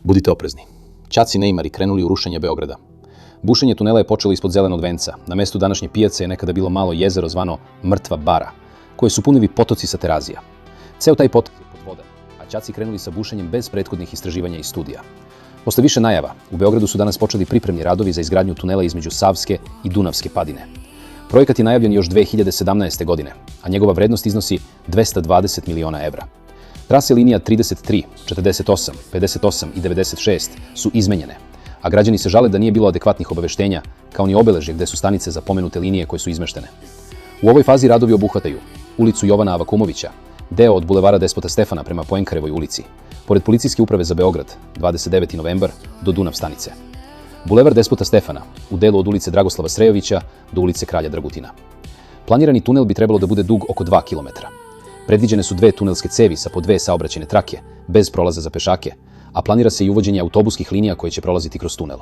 Budite oprezni. Ćaci neimari krenuli u rušenje Beograda. Bušenje tunela je počelo ispod Zelenog venca. Na mestu današnje pijace je nekada bilo malo jezero zvano Mrtva bara, koje su punivi potoci sa Terazija. Ceo taj potok je pod vodom, a ćaci krenuli sa bušenjem bez prethodnih istraživanja i studija. Posle više najava, u Beogradu su danas počeli pripremni radovi za izgradnju tunela između Savske i Dunavske padine. Projekat je najavljen još 2017. godine, a njegova vrednost iznosi 220 miliona evra. Trase linija 33, 48, 58 i 96 su izmenjene, a građani se žale da nije bilo adekvatnih obaveštenja, kao ni obeležje gde su stanice za pomenute linije koje su izmeštene. U ovoj fazi radovi obuhvataju ulicu Jovana Avakumovića, deo od bulevara Despota Stefana prema Poenkarevoj ulici, pored Policijske uprave za Beograd, 29. novembar, do Dunav stanice. Bulevar Despota Stefana, u delu od ulice Dragoslava Srejovića do ulice Kralja Dragutina. Planirani tunel bi trebalo da bude dug oko 2 km. Predviđene su 2 tunelske cevi sa po 2 saobraćajne trake, bez prolaza za pešake, a planira se i uvođenje autobuskih linija koje će prolaziti kroz tunel.